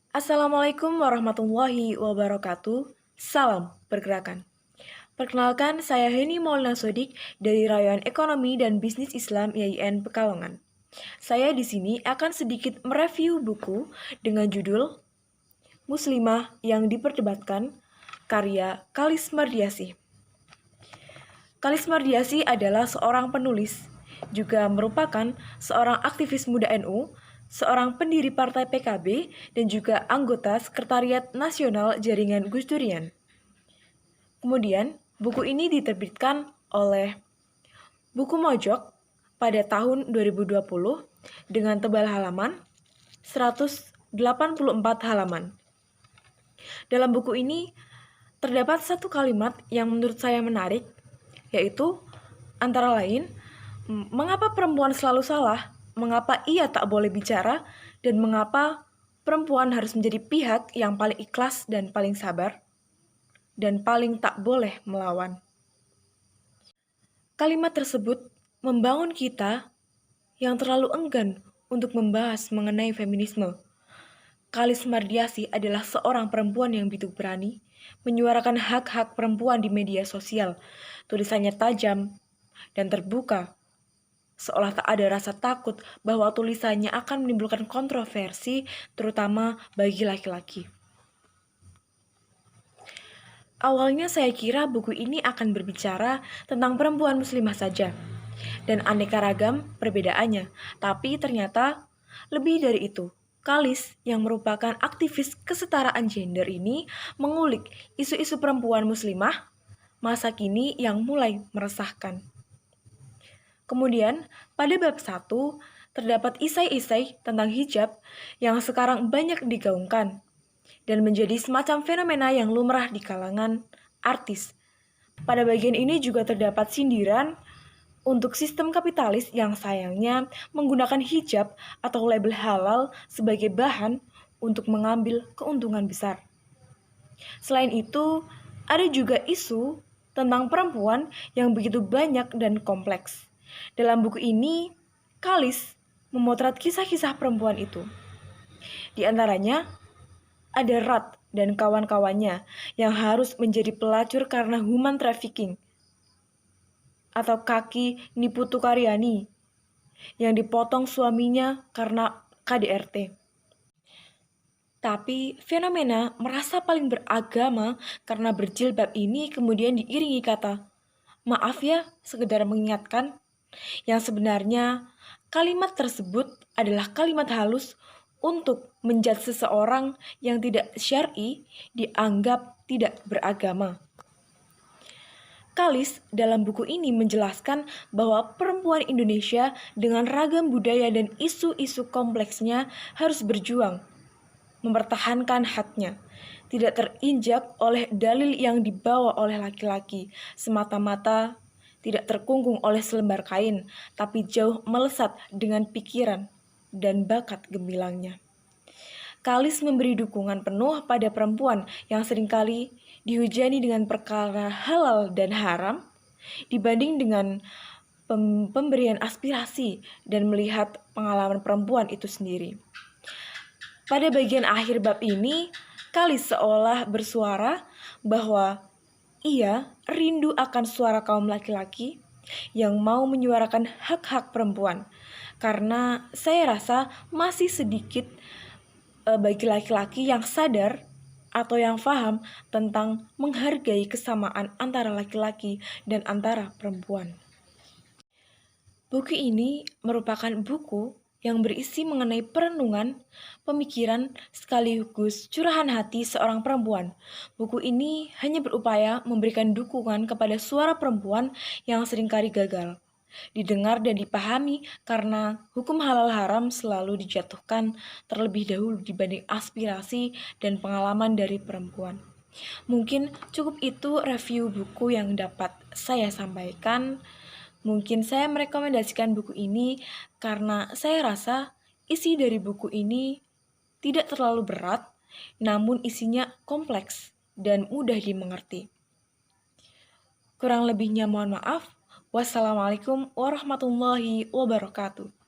Assalamualaikum warahmatullahi wabarakatuh. Salam pergerakan. Perkenalkan, saya Heni Maulana Sodik dari Rayuan Ekonomi dan Bisnis Islam IAIN Pekalongan. Saya di sini akan sedikit mereview buku dengan judul Muslimah yang Diperdebatkan, karya Kalis Mardiasih. Kalis Mardiasih adalah seorang penulis, juga merupakan seorang aktivis muda NU, seorang pendiri Partai PKB, dan juga anggota Sekretariat Nasional Jaringan Gus Durian. Kemudian, buku ini diterbitkan oleh Buku Mojok pada tahun 2020 dengan tebal halaman 184 halaman. Dalam buku ini, terdapat satu kalimat yang menurut saya menarik, yaitu antara lain, mengapa perempuan selalu salah, mengapa ia tak boleh bicara, dan mengapa perempuan harus menjadi pihak yang paling ikhlas dan paling sabar, dan paling tak boleh melawan. Kalimat tersebut membangun kita yang terlalu enggan untuk membahas mengenai feminisme. Kalis Mardiasih adalah seorang perempuan yang begitu berani menyuarakan hak-hak perempuan di media sosial. Tulisannya tajam dan terbuka, seolah tak ada rasa takut bahwa tulisannya akan menimbulkan kontroversi, terutama bagi laki-laki. Awalnya saya kira buku ini akan berbicara tentang perempuan muslimah saja, dan aneka ragam perbedaannya, tapi ternyata lebih dari itu. Kalis yang merupakan aktivis kesetaraan gender ini mengulik isu-isu perempuan muslimah masa kini yang mulai meresahkan. Kemudian, pada bab 1, terdapat isai-isai tentang hijab yang sekarang banyak digaungkan dan menjadi semacam fenomena yang lumrah di kalangan artis. Pada bagian ini juga terdapat sindiran untuk sistem kapitalis yang sayangnya menggunakan hijab atau label halal sebagai bahan untuk mengambil keuntungan besar. Selain itu, ada juga isu tentang perempuan yang begitu banyak dan kompleks. Dalam buku ini, Kalis memotret kisah-kisah perempuan itu. Di antaranya, ada Rat dan kawan-kawannya yang harus menjadi pelacur karena human trafficking, atau Kaki Niputu Karyani yang dipotong suaminya karena KDRT. Tapi fenomena merasa paling beragama karena berjilbab ini kemudian diiringi kata, "Maaf ya, sekedar mengingatkan," yang sebenarnya kalimat tersebut adalah kalimat halus untuk menjudge seseorang yang tidak syar'i dianggap tidak beragama. Kalis dalam buku ini menjelaskan bahwa perempuan Indonesia dengan ragam budaya dan isu-isu kompleksnya harus berjuang, mempertahankan haknya, tidak terinjak oleh dalil yang dibawa oleh laki-laki, semata-mata tidak terkungkung oleh selembar kain, tapi jauh melesat dengan pikiran dan bakat gemilangnya. Kalis memberi dukungan penuh pada perempuan yang seringkali dihujani dengan perkara halal dan haram, dibanding dengan pemberian aspirasi dan melihat pengalaman perempuan itu sendiri. Pada bagian akhir bab ini, Kalis seolah bersuara bahwa ia rindu akan suara kaum laki-laki yang mau menyuarakan hak-hak perempuan, karena saya rasa masih sedikit bagi laki-laki yang sadar atau yang paham tentang menghargai kesamaan antara laki-laki dan antara perempuan. Buku ini merupakan buku yang berisi mengenai perenungan, pemikiran, sekaligus curahan hati seorang perempuan. Buku ini hanya berupaya memberikan dukungan kepada suara perempuan yang seringkali gagal didengar dan dipahami karena hukum halal haram selalu dijatuhkan terlebih dahulu dibanding aspirasi dan pengalaman dari perempuan. Mungkin cukup itu review buku yang dapat saya sampaikan. Mungkin saya merekomendasikan buku ini karena saya rasa isi dari buku ini tidak terlalu berat, namun isinya kompleks dan mudah dimengerti. Kurang lebihnya mohon maaf. Wassalamualaikum warahmatullahi wabarakatuh.